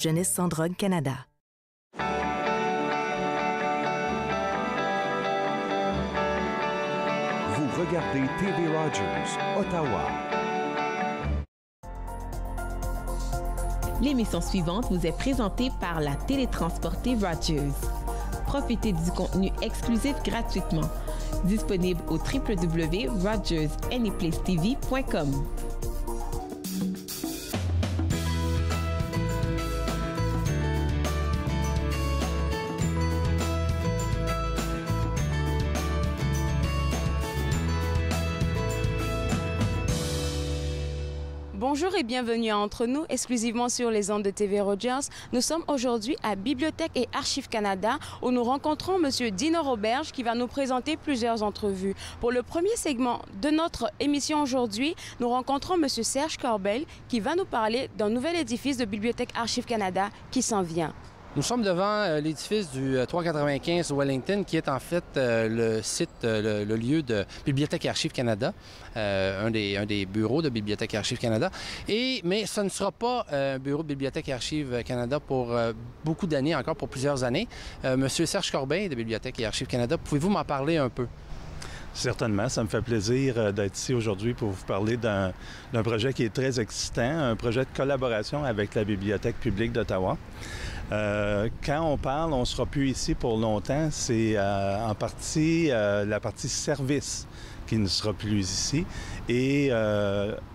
Jeunesse sans drogue Canada. Vous regardez TV Rogers, Ottawa. L'émission suivante vous est présentée par la télétransportée Rogers. Profitez du contenu exclusif gratuitement. Disponible au www.rogersanyplacetv.com. Bonjour et bienvenue à Entre nous, exclusivement sur les ondes de TV Rogers. Nous sommes aujourd'hui à Bibliothèque et Archives Canada où nous rencontrons M. Dino Roberge qui va nous présenter plusieurs entrevues. Pour le premier segment de notre émission aujourd'hui, nous rencontrons M. Serge Corbel qui va nous parler d'un nouvel édifice de Bibliothèque Archives Canada qui s'en vient. Nous sommes devant l'édifice du 395 Wellington, qui est en fait le site, le lieu de Bibliothèque et Archives Canada, un des bureaux de Bibliothèque et Archives Canada. Mais ce ne sera pas un bureau de Bibliothèque et Archives Canada pour beaucoup d'années, encore pour plusieurs années. Monsieur Serge Corbin de Bibliothèque et Archives Canada, pouvez-vous m'en parler un peu? Certainement, ça me fait plaisir d'être ici aujourd'hui pour vous parler d'un projet qui est très excitant, un projet de collaboration avec la Bibliothèque publique d'Ottawa. Quand on parle, on ne sera plus ici pour longtemps, c'est en partie la partie service qui ne sera plus ici. Et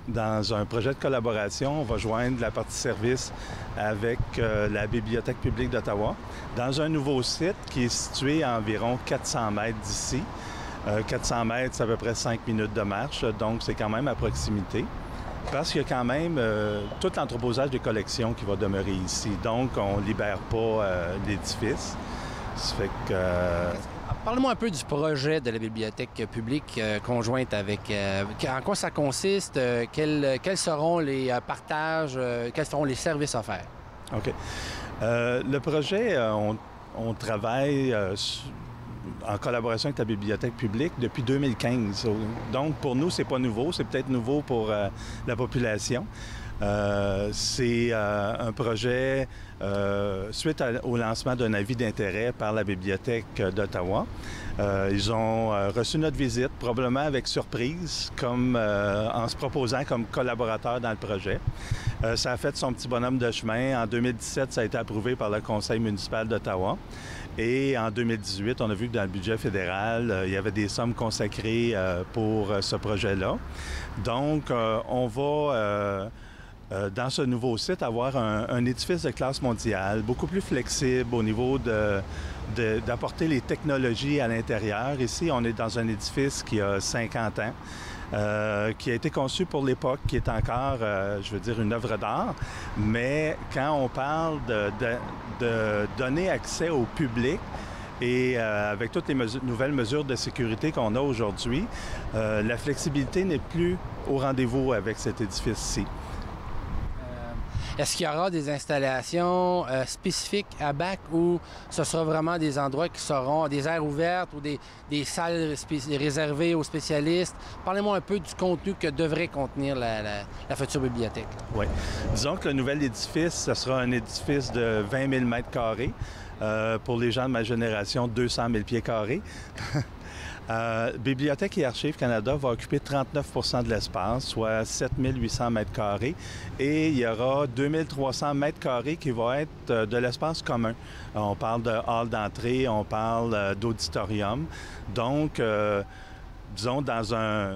dans un projet de collaboration, on va joindre la partie service avec la Bibliothèque publique d'Ottawa dans un nouveau site qui est situé à environ 400 mètres d'ici. 400 mètres, c'est à peu près 5 minutes de marche, donc c'est quand même à proximité. Parce qu'il y a quand même tout l'entreposage des collections qui va demeurer ici. Donc, on ne libère pas l'édifice. Ça fait que... Parle-moi un peu du projet de la bibliothèque publique conjointe avec... en quoi ça consiste? Quels seront les partages? Quels seront les services offerts? OK. Le projet, on travaille... en collaboration avec la bibliothèque publique depuis 2015. Donc, pour nous, c'est pas nouveau. C'est peut-être nouveau pour la population. C'est un projet suite au lancement d'un avis d'intérêt par la Bibliothèque d'Ottawa. Ils ont reçu notre visite, probablement avec surprise, comme en se proposant comme collaborateur dans le projet. Ça a fait son petit bonhomme de chemin. En 2017, ça a été approuvé par le Conseil municipal d'Ottawa. Et en 2018, on a vu que dans le budget fédéral, il y avait des sommes consacrées pour ce projet-là. Donc, on va, dans ce nouveau site, avoir un édifice de classe mondiale, beaucoup plus flexible au niveau d'apporter les technologies à l'intérieur. Ici, on est dans un édifice qui a 50 ans. Qui a été conçu pour l'époque, qui est encore, je veux dire, une œuvre d'art. Mais quand on parle de donner accès au public et avec toutes les nouvelles mesures de sécurité qu'on a aujourd'hui, la flexibilité n'est plus au rendez-vous avec cet édifice-ci. Est-ce qu'il y aura des installations spécifiques à BAC ou ce sera vraiment des endroits qui seront des aires ouvertes ou des salles réservées aux spécialistes? Parlez-moi un peu du contenu que devrait contenir la future bibliothèque. Oui. Disons que le nouvel édifice, ce sera un édifice de 20 000 mètres carrés. Pour les gens de ma génération, 200 000 pieds carrés. Bibliothèque et Archives Canada va occuper 39 % de l'espace, soit 7 800 mètres carrés. Et il y aura 2 300 mètres carrés qui vont être de l'espace commun. On parle de hall d'entrée, on parle d'auditorium. Donc, disons, dans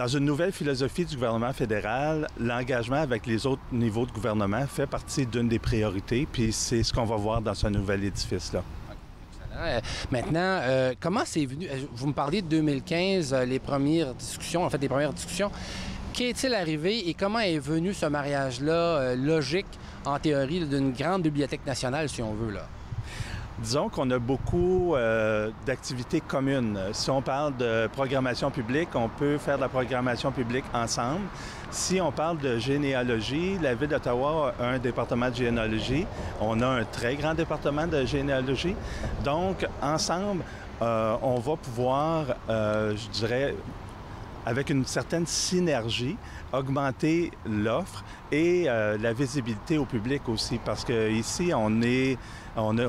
une nouvelle philosophie du gouvernement fédéral, l'engagement avec les autres niveaux de gouvernement fait partie d'une des priorités, puis c'est ce qu'on va voir dans ce nouvel édifice-là. Maintenant, comment c'est venu? Vous me parliez de 2015, les premières discussions. Qu'est-il arrivé et comment est venu ce mariage-là logique, en théorie, d'une grande bibliothèque nationale, si on veut, là? Disons qu'on a beaucoup d'activités communes. Si on parle de programmation publique, on peut faire de la programmation publique ensemble. Si on parle de généalogie, la Ville d'Ottawa a un département de généalogie. On a un très grand département de généalogie. Donc, ensemble, on va pouvoir, je dirais, avec une certaine synergie, augmenter l'offre et la visibilité au public aussi, parce qu'ici, on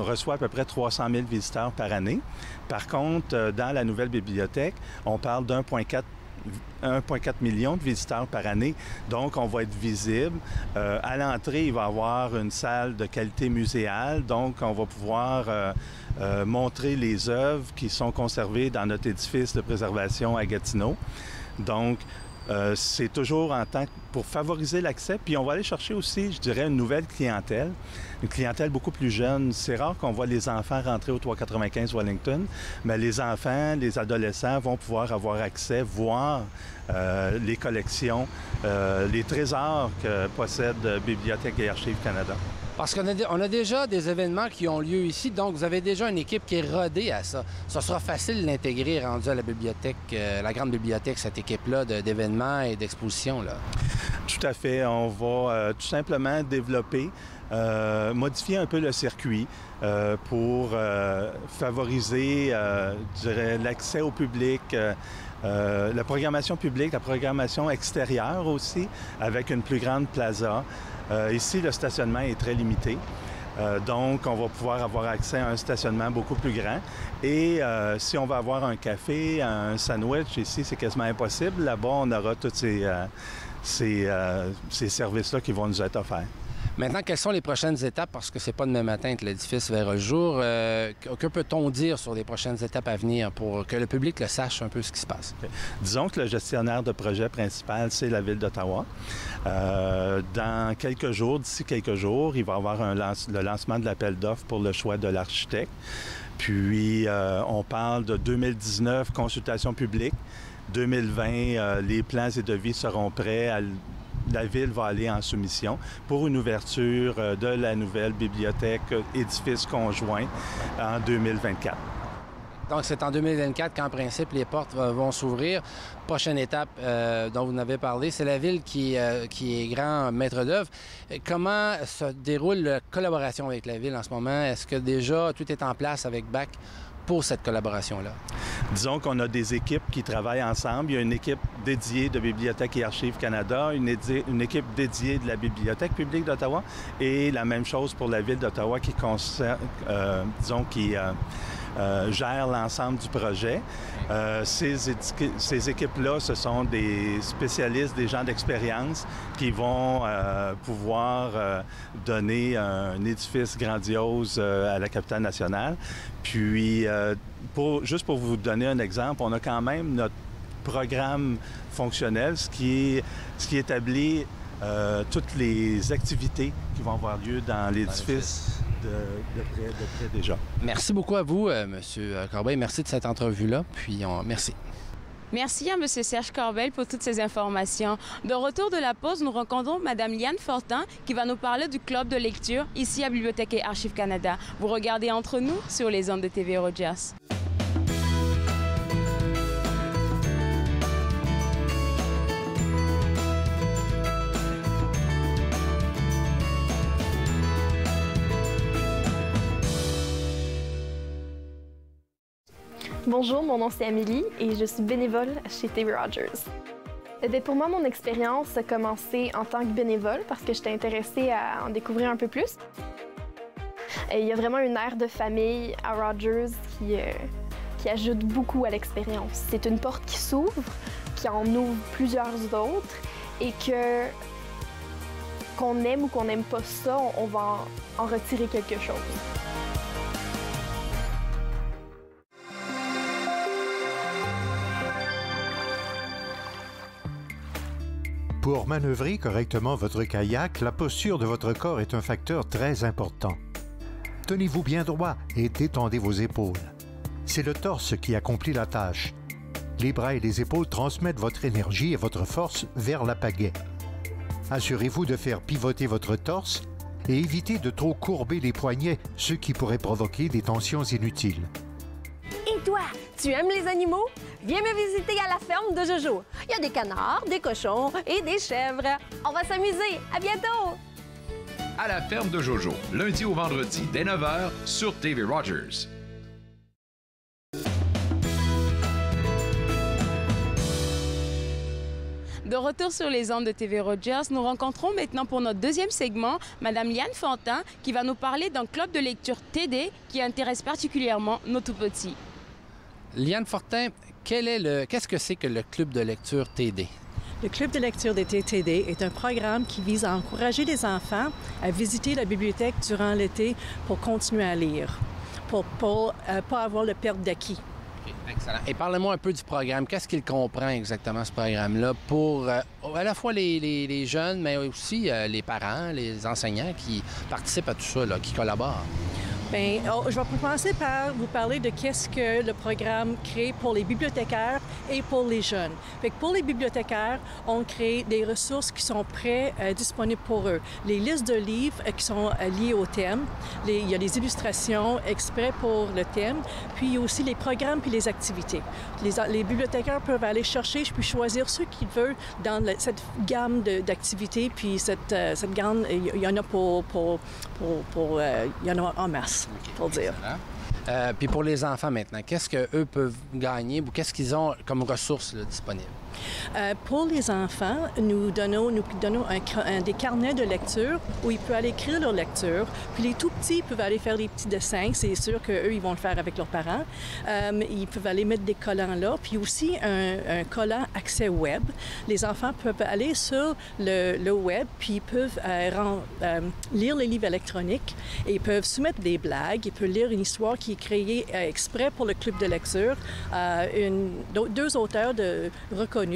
reçoit à peu près 300 000 visiteurs par année. Par contre, dans la nouvelle bibliothèque, on parle d'1,4 million de visiteurs par année. Donc, on va être visible. À l'entrée, il va y avoir une salle de qualité muséale. Donc, on va pouvoir montrer les œuvres qui sont conservées dans notre édifice de préservation à Gatineau. Donc, c'est toujours pour favoriser l'accès. Puis on va aller chercher aussi, je dirais, une nouvelle clientèle, une clientèle beaucoup plus jeune. C'est rare qu'on voit les enfants rentrer au 395 Wellington, mais les enfants, les adolescents vont pouvoir avoir accès, voir les collections, les trésors que possède Bibliothèque et Archives Canada. Parce qu'on a déjà des événements qui ont lieu ici, donc vous avez déjà une équipe qui est rodée à ça. Ça sera facile de l'intégrer rendu à la bibliothèque, la grande bibliothèque, cette équipe-là d'événements et d'expositions, là. Tout à fait. On va tout simplement développer, modifier un peu le circuit pour favoriser, je dirais, l'accès au public, la programmation publique, la programmation extérieure aussi, avec une plus grande plaza. Ici, le stationnement est très limité. Donc, on va pouvoir avoir accès à un stationnement beaucoup plus grand. Et si on va avoir un café, un sandwich, ici, c'est quasiment impossible. Là-bas, on aura tous ces services-là qui vont nous être offerts. Maintenant, quelles sont les prochaines étapes? Parce que c'est pas demain matin que l'édifice verra le jour. Que peut-on dire sur les prochaines étapes à venir pour que le public le sache un peu ce qui se passe? Okay. Disons que le gestionnaire de projet principal, c'est la Ville d'Ottawa. Dans quelques jours, d'ici quelques jours, il va y avoir le lancement de l'appel d'offres pour le choix de l'architecte. Puis, on parle de 2019, consultation publique. 2020, les plans et devis seront prêts. La Ville va aller en soumission pour une ouverture de la nouvelle bibliothèque édifice conjoint en 2024. Donc, c'est en 2024 qu'en principe, les portes vont s'ouvrir. Prochaine étape dont vous en avez parlé, c'est la Ville qui est grand maître d'œuvre. Comment se déroule la collaboration avec la Ville en ce moment? Est-ce que déjà tout est en place avec BAC pour cette collaboration-là? Disons qu'on a des équipes qui travaillent ensemble. Il y a une équipe dédiée de Bibliothèque et Archives Canada, une équipe dédiée de la Bibliothèque publique d'Ottawa et la même chose pour la Ville d'Ottawa qui gère l'ensemble du projet. Ces équipes-là, ce sont des spécialistes, des gens d'expérience qui vont pouvoir donner un édifice grandiose à la capitale nationale. Puis, juste pour vous donner un exemple, on a quand même notre programme fonctionnel, ce qui établit toutes les activités qui vont avoir lieu dans l'édifice. De près déjà. Merci beaucoup à vous, M. Corbeil. Merci de cette entrevue-là. Puis, merci. Merci à M. Serge Corbel pour toutes ces informations. De retour de la pause, nous rencontrons Mme Liane Fortin qui va nous parler du club de lecture ici à Bibliothèque et Archives Canada. Vous regardez Entre nous sur les ondes de TV Rogers. Bonjour, mon nom c'est Amélie et je suis bénévole chez TV Rogers. Pour moi, mon expérience a commencé en tant que bénévole parce que j'étais intéressée à en découvrir un peu plus. Il y a vraiment une aire de famille à Rogers qui ajoute beaucoup à l'expérience. C'est une porte qui s'ouvre, qui en ouvre plusieurs autres et qu'on aime ou qu'on n'aime pas ça, on va en retirer quelque chose. Pour manœuvrer correctement votre kayak, la posture de votre corps est un facteur très important. Tenez-vous bien droit et détendez vos épaules. C'est le torse qui accomplit la tâche. Les bras et les épaules transmettent votre énergie et votre force vers la pagaie. Assurez-vous de faire pivoter votre torse et évitez de trop courber les poignets, ce qui pourrait provoquer des tensions inutiles. Et toi, tu aimes les animaux? Viens me visiter à la ferme de Jojo. Il y a des canards, des cochons et des chèvres. On va s'amuser. À bientôt! À la ferme de Jojo, lundi au vendredi dès 9h sur TV Rogers. De retour sur les ondes de TV Rogers, nous rencontrons maintenant pour notre deuxième segment Madame Liane Fortin qui va nous parler d'un club de lecture TD qui intéresse particulièrement nos tout-petits. Liane Fortin, qu'est-ce que c'est que le club de lecture TD? Le Club de lecture des TD est un programme qui vise à encourager les enfants à visiter la bibliothèque durant l'été pour continuer à lire, pour ne pas avoir de perte d'acquis. Excellent. Et parlez-moi un peu du programme. Qu'est-ce qu'il comprend exactement, ce programme-là, pour à la fois les jeunes, mais aussi les parents, les enseignants qui participent à tout ça, là, qui collaborent? Bien, je vais commencer par vous parler de qu'est-ce que le programme crée pour les bibliothécaires et pour les jeunes. Fait que pour les bibliothécaires, on crée des ressources qui sont disponibles pour eux. Les listes de livres qui sont liées au thème. Il y a des illustrations exprès pour le thème. Puis il y a aussi les programmes puis les activités. Les bibliothécaires peuvent aller chercher puis choisir ceux qu'ils veulent dans cette gamme d'activités. Puis cette gamme, il y en a il y en a en masse. Pour dire. Puis pour les enfants maintenant, qu'est-ce qu'eux peuvent gagner ou qu'est-ce qu'ils ont comme ressources là, disponibles? Pour les enfants, nous donnons des carnets de lecture où ils peuvent aller écrire leur lecture. Puis les tout-petits peuvent aller faire des petits dessins. C'est sûr qu'eux, ils vont le faire avec leurs parents. Ils peuvent aller mettre des collants là. Puis aussi un collant accès web. Les enfants peuvent aller sur le web puis ils peuvent lire les livres électroniques et ils peuvent soumettre des blagues. Ils peuvent lire une histoire qui est créée exprès pour le club de lecture. Deux auteurs reconnus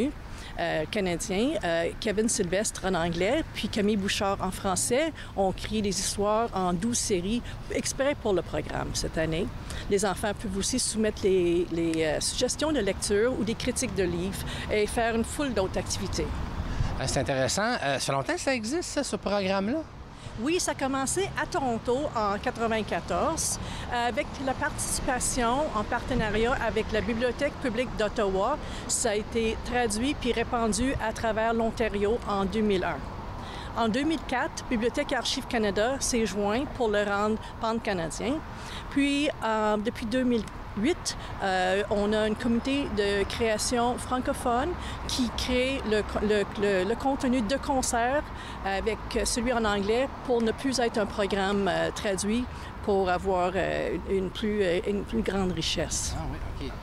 canadiens, Kevin Sylvestre en anglais, puis Camille Bouchard en français, ont créé des histoires en 12 séries exprès pour le programme cette année. Les enfants peuvent aussi soumettre les suggestions de lecture ou des critiques de livres et faire une foule d'autres activités. C'est intéressant. Ça fait longtemps que ça existe, ça, ce programme-là? Oui, ça a commencé à Toronto en 1994 avec la participation en partenariat avec la Bibliothèque publique d'Ottawa. Ça a été traduit puis répandu à travers l'Ontario en 2001. En 2004, Bibliothèque et Archives Canada s'est joint pour le rendre pan-canadien. Puis, depuis 2008, on a un comité de création francophone qui crée le contenu de concert avec celui en anglais pour ne plus être un programme traduit pour avoir une plus grande richesse. Ah oui, OK.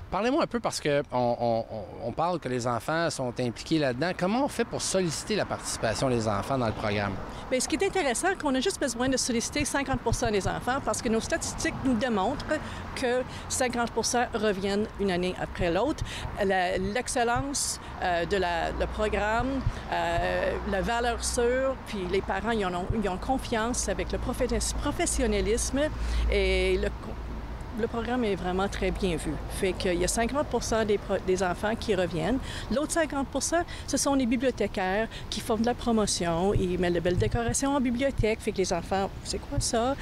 Parlez-moi un peu parce qu'on parle que les enfants sont impliqués là-dedans. Comment on fait pour solliciter la participation des enfants dans le programme? Bien, ce qui est intéressant, c'est qu'on a juste besoin de solliciter 50 des enfants parce que nos statistiques nous démontrent que 50 reviennent une année après l'autre. L'excellence le programme, la valeur sûre, puis les parents ils ont confiance avec le professionnalisme et le programme est vraiment très bien vu. Fait qu'il y a 50 des enfants qui reviennent. L'autre 50 ce sont les bibliothécaires qui font de la promotion. Ils mettent de belles décorations en bibliothèque. Fait que les enfants, c'est quoi ça?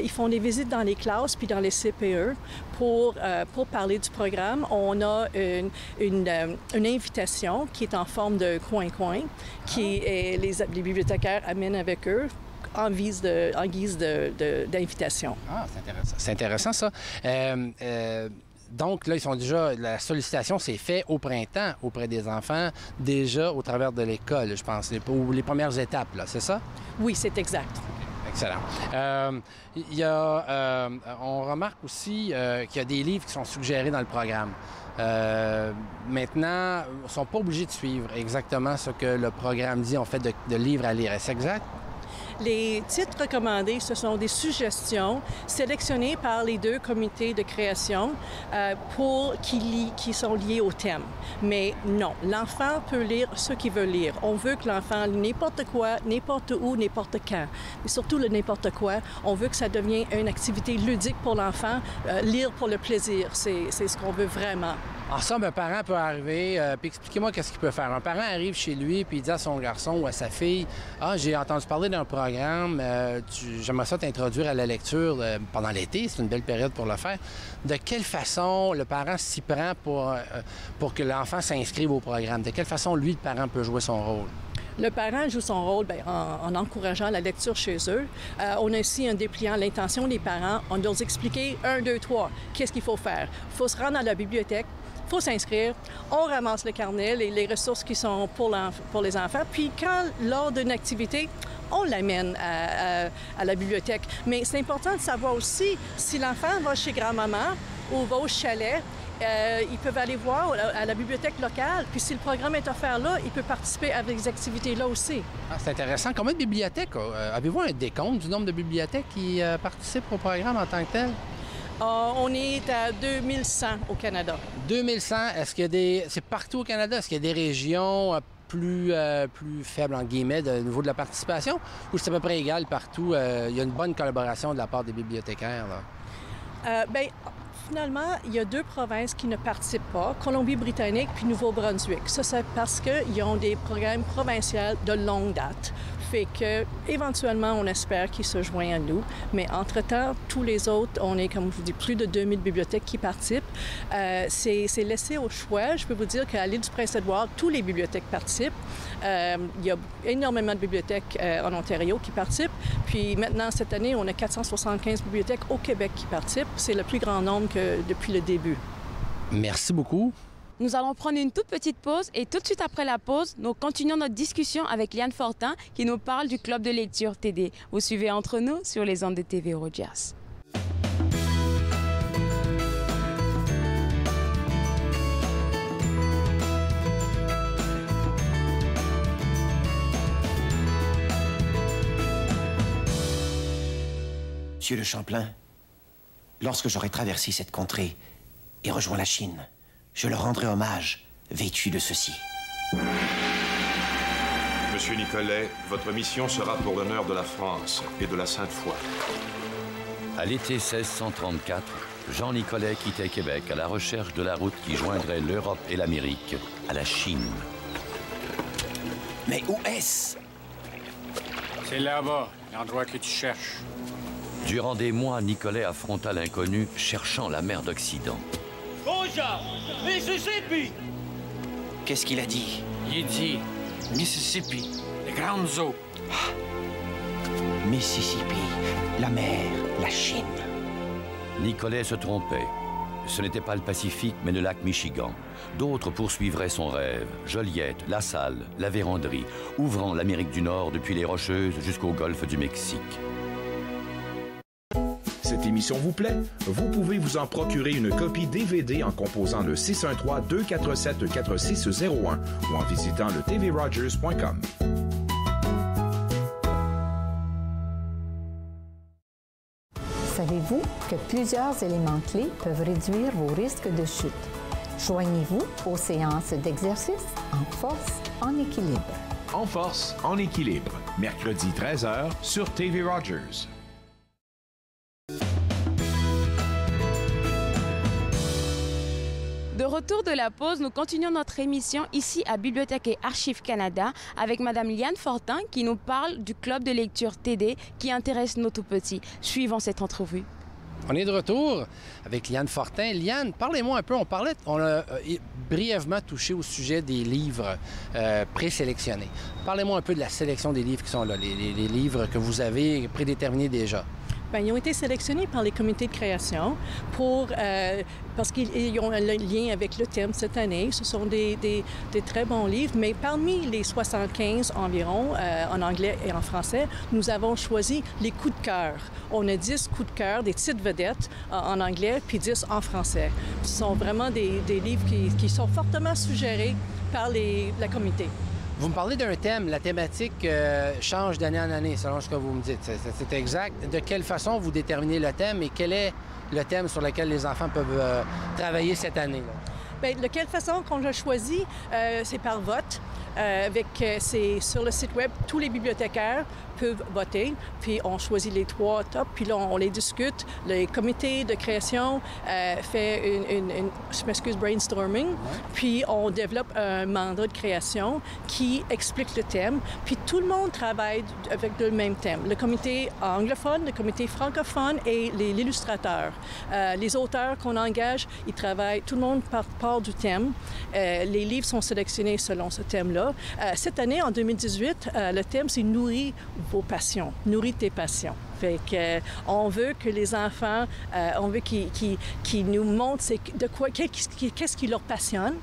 Ils font des visites dans les classes puis dans les CPE pour parler du programme. On a une invitation qui est en forme de coin-coin les bibliothécaires amènent avec eux en guise d'invitation. Ah, c'est intéressant. C'est intéressant, ça. Donc, là, la sollicitation s'est faite au printemps auprès des enfants, déjà au travers de l'école, je pense, les premières étapes, là, c'est ça? Oui, c'est exact. Excellent. On remarque aussi qu'il y a des livres qui sont suggérés dans le programme. Maintenant, ils ne sont pas obligés de suivre exactement ce que le programme dit, on fait de livres à lire. Est-ce exact? Les titres recommandés, ce sont des suggestions sélectionnées par les deux comités de création qui sont liés au thème. Mais non, l'enfant peut lire ce qu'il veut lire. On veut que l'enfant lit n'importe quoi, n'importe où, n'importe quand. Mais surtout le n'importe quoi, on veut que ça devienne une activité ludique pour l'enfant, lire pour le plaisir. C'est ce qu'on veut vraiment. En somme, un parent peut arriver, puis expliquez-moi qu'est-ce qu'il peut faire. Un parent arrive chez lui, puis il dit à son garçon ou à sa fille, « Ah, j'ai entendu parler d'un programme, j'aimerais ça t'introduire à la lecture pendant l'été, c'est une belle période pour le faire. » De quelle façon le parent s'y prend pour que l'enfant s'inscrive au programme? De quelle façon, lui, le parent, peut jouer son rôle? Le parent joue son rôle en encourageant la lecture chez eux. On a aussi un dépliant l'intention des parents. On doit leur expliquer 1, 2, 3, qu'est-ce qu'il faut faire. Il faut se rendre à la bibliothèque. faut s'inscrire. On ramasse le carnet, les ressources qui sont pour les enfants. Puis lors d'une activité, on l'amène à la bibliothèque. Mais c'est important de savoir aussi si l'enfant va chez grand-maman ou va au chalet, ils peuvent aller voir à la bibliothèque locale. Puis si le programme est offert là, il peut participer à des activités là aussi. Ah, c'est intéressant. Combien de bibliothèques? Avez-vous un décompte du nombre de bibliothèques qui participent au programme en tant que tel? On est à 2100 au Canada. 2100. Est-ce qu'il y a des... C'est partout au Canada? Est-ce qu'il y a des régions plus faibles, en guillemets, au niveau de la participation? Ou c'est à peu près égal partout? Il y a une bonne collaboration de la part des bibliothécaires, là? Finalement, il y a 2 provinces qui ne participent pas, Colombie-Britannique puis Nouveau-Brunswick. Ça, c'est parce qu'ils ont des programmes provinciaux de longue date. Fait que, éventuellement, on espère qu'ils se joignent à nous. Mais entre-temps, tous les autres, on est, comme je vous dis, plus de 2000 bibliothèques qui participent. C'est laissé au choix. Je peux vous dire qu'à l'île du Prince-Édouard, tous les bibliothèques participent. Il y a énormément de bibliothèques en Ontario qui participent. Puis maintenant, cette année, on a 475 bibliothèques au Québec qui participent. C'est le plus grand nombre que depuis le début. Merci beaucoup. Nous allons prendre une toute petite pause et tout de suite après la pause, nous continuons notre discussion avec Liane Fortin qui nous parle du club de lecture TD. Vous suivez Entre nous sur les ondes de TV Rogers. Monsieur de Champlain, lorsque j'aurai traversé cette contrée et rejoint la Chine, je leur rendrai hommage, vêtu de ceci. Monsieur Nicolet, votre mission sera pour l'honneur de la France et de la Sainte Foi. À l'été 1634, Jean Nicolet quittait Québec à la recherche de la route qui joindrait l'Europe et l'Amérique à la Chine. Mais où est-ce? C'est là-bas, l'endroit que tu cherches. Durant des mois, Nicolet affronta l'inconnu, cherchant la mer d'Occident. Bonjour, Mississippi! Qu'est-ce qu'il a dit? Il dit Mississippi, les grandes eaux. Mississippi, la mer, la Chine. Nicolet se trompait. Ce n'était pas le Pacifique, mais le lac Michigan. D'autres poursuivraient son rêve. Joliette, La Salle, la Vérandrie, ouvrant l'Amérique du Nord depuis les Rocheuses jusqu'au golfe du Mexique. Cette émission vous plaît? Vous pouvez vous en procurer une copie DVD en composant le 613-247-4601 ou en visitant le tvrogers.com. Savez-vous que plusieurs éléments clés peuvent réduire vos risques de chute? Joignez-vous aux séances d'exercice en force, en équilibre. En force, en équilibre, mercredi 13h sur TV Rogers. De retour de la pause, nous continuons notre émission ici à Bibliothèque et Archives Canada avec Mme Liane Fortin qui nous parle du club de lecture TD qui intéresse nos tout-petits. Suivons cette entrevue. On est de retour avec Liane Fortin. Liane, parlez-moi un peu. On a brièvement touché au sujet des livres présélectionnés. Parlez-moi un peu de la sélection des livres qui sont là, les livres que vous avez prédéterminés déjà. Bien, ils ont été sélectionnés par les comités de création parce qu'ils ont un lien avec le thème cette année. Ce sont des très bons livres, mais parmi les 75 environ, en anglais et en français, nous avons choisi les coups de cœur. On a 10 coups de cœur, des titres vedettes en anglais, puis 10 en français. Ce sont vraiment des livres qui sont fortement suggérés par la comité. Vous me parlez d'un thème. La thématique change d'année en année, selon ce que vous me dites. C'est exact. De quelle façon vous déterminez le thème et quel est le thème sur lequel les enfants peuvent travailler cette année? Bien, de quelle façon qu'on a choisi, c'est par vote. C'est sur le site web, tous les bibliothécaires peuvent voter, puis on choisit les 3 tops, puis là, on les discute. Le comité de création fait brainstorming, puis on développe un mandat de création qui explique le thème, puis tout le monde travaille avec le même thème. Le comité anglophone, le comité francophone et l'illustrateur. Les auteurs qu'on engage, ils travaillent, tout le monde part du thème. Les livres sont sélectionnés selon ce thème-là. Cette année, en 2018, le thème, c'est « Nourris vos passions », « Nourris tes passions ». Fait que, on veut que les enfants, on veut qu'ils nous montrent qu'est-ce qui leur passionne,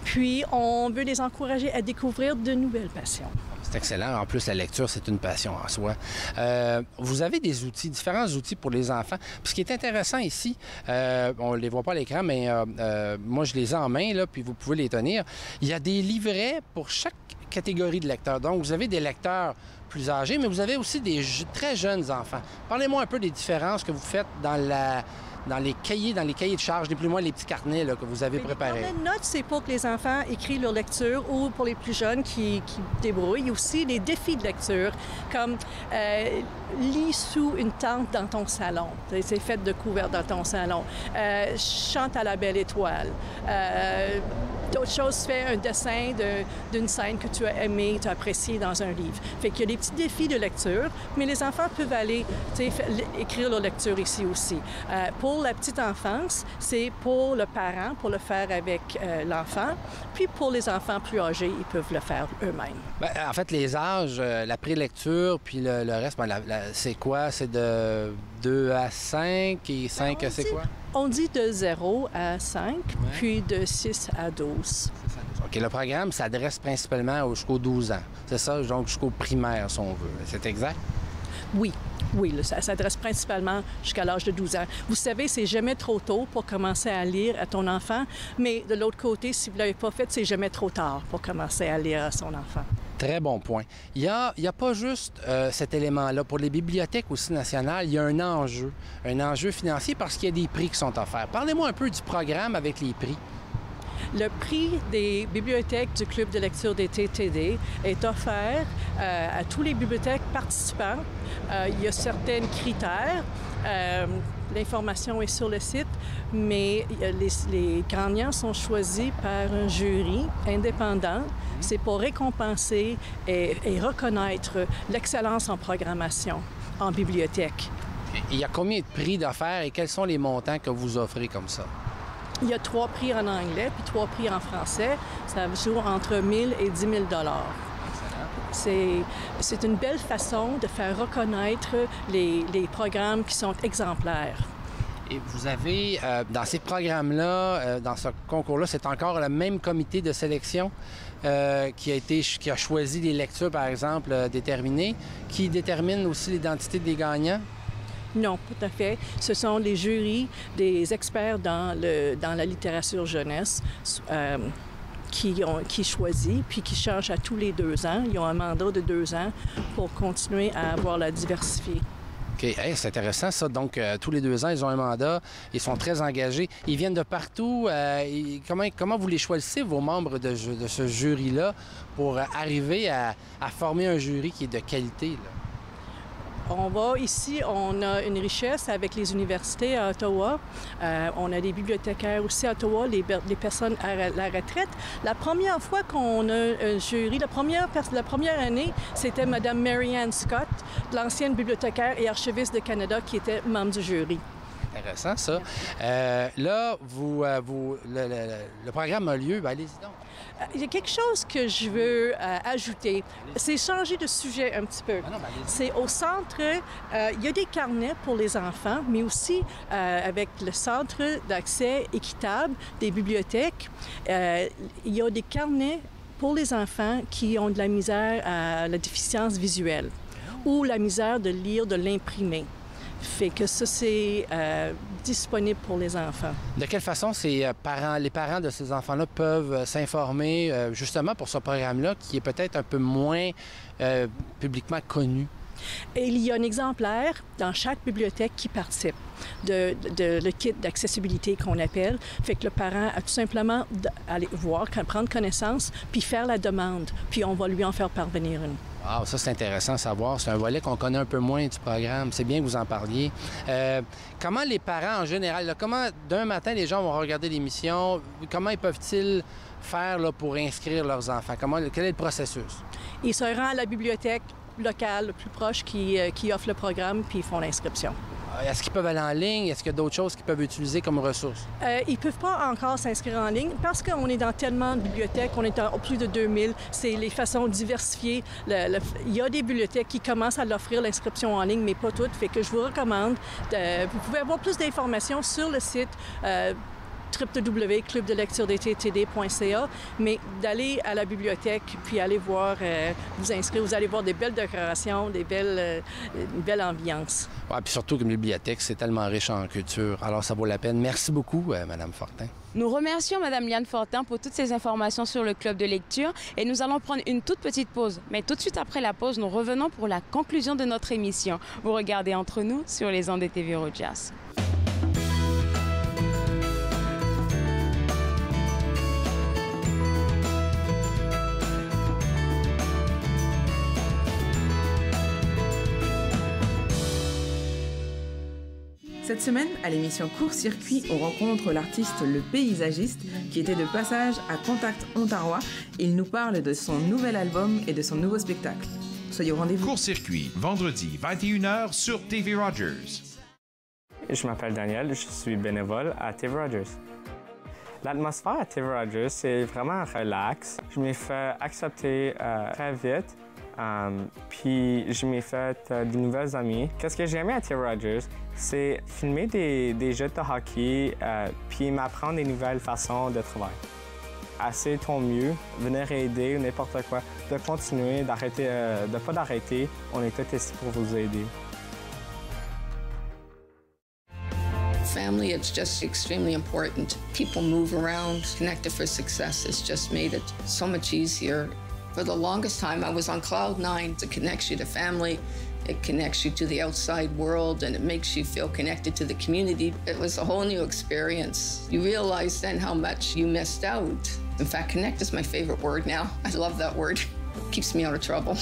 puis on veut les encourager à découvrir de nouvelles passions. C'est excellent. En plus, la lecture, c'est une passion en soi. Vous avez des outils, différents outils pour les enfants. Puis ce qui est intéressant ici, on ne les voit pas à l'écran, mais moi, je les ai en main, là, puis vous pouvez les tenir. Il y a des livrets pour chaque catégorie de lecteurs. Donc, vous avez des lecteurs plus âgés, mais vous avez aussi des très jeunes enfants. Parlez-moi un peu des différences que vous faites dans les cahiers de charge, plus ou moins les petits carnets là, que vous avez préparés. Les notes, c'est pour que les enfants écrivent leur lecture ou pour les plus jeunes qui débrouillent. Il y a aussi les défis de lecture, comme lis sous une tente dans ton salon. C'est fait de couverts dans ton salon. Chante à la belle étoile. D'autres choses, fais un dessin d'une scène que tu as aimée, tu as appréciée dans un livre. Fait qu'il y a des petits défis de lecture, mais les enfants peuvent aller écrire leur lecture ici aussi. Pour la petite enfance, c'est pour le parent, pour le faire avec l'enfant. Puis pour les enfants plus âgés, ils peuvent le faire eux-mêmes. Bien, en fait, les âges, la prélecture, puis le reste, c'est quoi? C'est de 2 à 5 et 5, c'est quoi? On dit de 0 à 5, puis de 6 à 12. OK, le programme s'adresse principalement jusqu'aux 12 ans. C'est ça, donc jusqu'au primaire, si on veut. C'est exact? Oui. Oui, là, ça s'adresse principalement jusqu'à l'âge de 12 ans. Vous savez, c'est jamais trop tôt pour commencer à lire à ton enfant, mais de l'autre côté, si vous ne l'avez pas fait, c'est jamais trop tard pour commencer à lire à son enfant. Très bon point. Il y a pas juste cet élément-là. Pour les bibliothèques aussi nationales, il y a un enjeu financier parce qu'il y a des prix qui sont offerts. Parlez-moi un peu du programme avec les prix. Le prix des bibliothèques du Club de lecture des TTD est offert à tous les bibliothèques participants. Il y a certains critères. L'information est sur le site, mais les gagnants sont choisis par un jury indépendant. C'est pour récompenser et reconnaître l'excellence en programmation en bibliothèque. Il y a combien de prix d'offerts et quels sont les montants que vous offrez comme ça? Il y a 3 prix en anglais puis 3 prix en français. Ça joue entre 1 000 et 10 000 C'est une belle façon de faire reconnaître les programmes qui sont exemplaires. Et vous avez, dans ces programmes-là, dans ce concours-là, c'est encore le même comité de sélection qui a choisi les lectures, par exemple, déterminées, qui détermine aussi l'identité des gagnants? Non, tout à fait. Ce sont les jurys, des experts dans la littérature jeunesse qui choisissent, puis qui changent à tous les 2 ans. Ils ont un mandat de 2 ans pour continuer à avoir la diversité. OK. Hey, c'est intéressant, ça. Donc, tous les 2 ans, ils ont un mandat. Ils sont très engagés. Ils viennent de partout. Comment vous les choisissez, vos membres de ce jury-là, pour arriver à former un jury qui est de qualité, là? Ici, on a une richesse avec les universités à Ottawa. On a des bibliothécaires aussi à Ottawa, les personnes à la retraite. La première fois qu'on a un jury, la première année, c'était Mme Mary-Ann Scott, l'ancienne bibliothécaire et archiviste de Canada, qui était membre du jury. Intéressant, ça. Là, le programme a lieu. Bien, allez-y donc. Il y a quelque chose que je veux ajouter. C'est changer de sujet un petit peu. C'est au centre, il y a des carnets pour les enfants, mais aussi avec le centre d'accès équitable des bibliothèques, il y a des carnets pour les enfants qui ont de la misère à la déficience visuelle ou la misère de lire, de l'imprimer. Fait que ça, c'est disponible pour les enfants. De quelle façon les parents de ces enfants-là peuvent s'informer justement pour ce programme-là qui est peut-être un peu moins publiquement connu? Et il y a un exemplaire dans chaque bibliothèque qui participe de le kit d'accessibilité qu'on appelle. Fait que le parent a tout simplement aller voir, prendre connaissance, puis faire la demande, puis on va lui en faire parvenir une. Wow, ça, c'est intéressant à savoir. C'est un volet qu'on connaît un peu moins du programme. C'est bien que vous en parliez. Comment les parents, en général, là, comment d'un matin, les gens vont regarder l'émission? Comment ils peuvent-ils faire là, pour inscrire leurs enfants? Quel est le processus? Ils se rendent à la bibliothèque locale le plus proche qui offre le programme, puis ils font l'inscription. Est-ce qu'ils peuvent aller en ligne? Est-ce qu'il y a d'autres choses qu'ils peuvent utiliser comme ressources? Ils ne peuvent pas encore s'inscrire en ligne parce qu'on est dans tellement de bibliothèques, on est en plus de 2000. C'est les façons diversifiées. Il y a des bibliothèques qui commencent à l'offrir l'inscription en ligne, mais pas toutes. Fait que je vous recommande. Vous pouvez avoir plus d'informations sur le site www.clubdelecturedttd.ca, mais d'aller à la bibliothèque puis aller voir, vous inscrire, vous allez voir des belles décorations, une belle ambiance. Oui, puis surtout qu'une bibliothèque, c'est tellement riche en culture. Alors, ça vaut la peine. Merci beaucoup, Mme Fortin. Nous remercions Mme Liane Fortin pour toutes ces informations sur le club de lecture et nous allons prendre une toute petite pause. Mais tout de suite après la pause, nous revenons pour la conclusion de notre émission. Vous regardez Entre nous sur les ondes de TV Rogers. Cette semaine, à l'émission Court-Circuit, on rencontre l'artiste Le Paysagiste qui était de passage à Contact Ontario. Il nous parle de son nouvel album et de son nouveau spectacle. Soyez au rendez-vous. Court-Circuit, vendredi, 21h sur TV Rogers. Je m'appelle Daniel, je suis bénévole à TV Rogers. L'atmosphère à TV Rogers, c'est vraiment relax. Je m'ai fait accepter très vite. Puis je m'ai fait de nouvelles amies. Qu'est-ce que j'ai aimé à TV Rogers, c'est filmer des jeux de hockey puis m'apprendre des nouvelles façons de travailler. Assez ton mieux, venir aider ou n'importe quoi, de continuer, d'arrêter, de pas d'arrêter. On est tous ici pour vous aider. Family, it's just extremely important. People move around, connected for success. It's just made it so much easier. For the longest time, I was on cloud nine. It connects you to family, it connects you to the outside world, and it makes you feel connected to the community. It was a whole new experience. You realize then how much you missed out. In fact, connect is my favorite word now. I love that word. It keeps me out of trouble.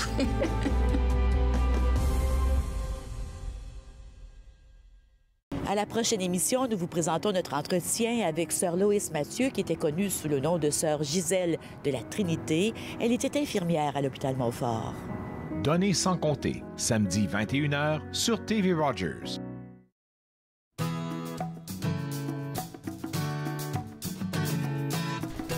À la prochaine émission, nous vous présentons notre entretien avec Sœur Loïs Mathieu, qui était connue sous le nom de Sœur Gisèle de la Trinité. Elle était infirmière à l'hôpital Montfort. Données sans compter, samedi 21h sur TV Rogers.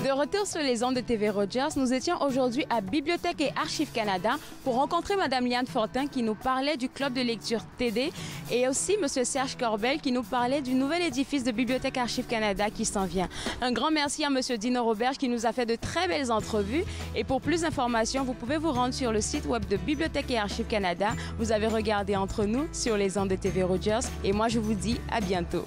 De retour sur les ondes de TV Rogers, nous étions aujourd'hui à Bibliothèque et Archives Canada pour rencontrer Mme Liane Fortin qui nous parlait du club de lecture TD et aussi M. Serge Corbel qui nous parlait du nouvel édifice de Bibliothèque et Archives Canada qui s'en vient. Un grand merci à M. Dino Roberge qui nous a fait de très belles entrevues et pour plus d'informations, vous pouvez vous rendre sur le site web de Bibliothèque et Archives Canada. Vous avez regardé Entre nous sur les ondes de TV Rogers et moi je vous dis à bientôt.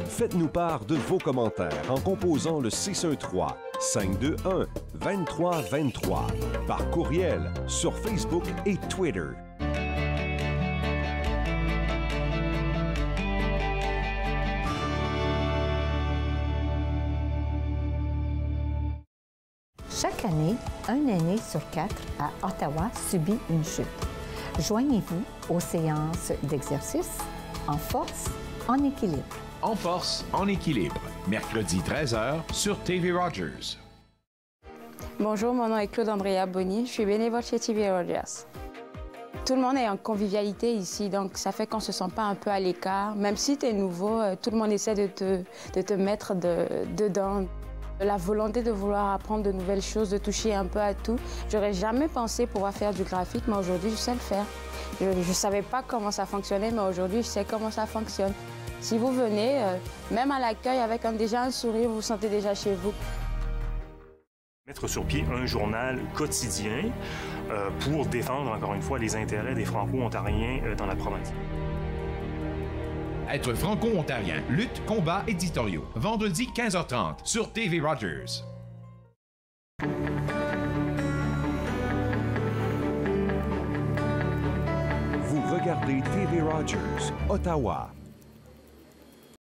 Faites-nous part de vos commentaires en composant le 613-521-2323 par courriel sur Facebook et Twitter. Chaque année, un aîné sur 4 à Ottawa subit une chute. Joignez-vous aux séances d'exercice en force, en équilibre. En force, en équilibre, mercredi 13h sur TV Rogers. Bonjour, mon nom est Claude Andrea Bonny, je suis bénévole chez TV Rogers. Tout le monde est en convivialité ici, donc ça fait qu'on ne se sent pas un peu à l'écart. Même si tu es nouveau, tout le monde essaie de te mettre dedans. La volonté de vouloir apprendre de nouvelles choses, de toucher un peu à tout. J'aurais jamais pensé pouvoir faire du graphique, mais aujourd'hui, je sais le faire. Je ne savais pas comment ça fonctionnait, mais aujourd'hui, je sais comment ça fonctionne. Si vous venez, même à l'accueil, avec déjà un sourire, vous vous sentez déjà chez vous. Mettre sur pied un journal quotidien pour défendre, encore une fois, les intérêts des Franco-Ontariens dans la province. Être franco-ontarien, lutte, combat éditoriaux. Vendredi 15h30 sur TV Rogers. Vous regardez TV Rogers, Ottawa.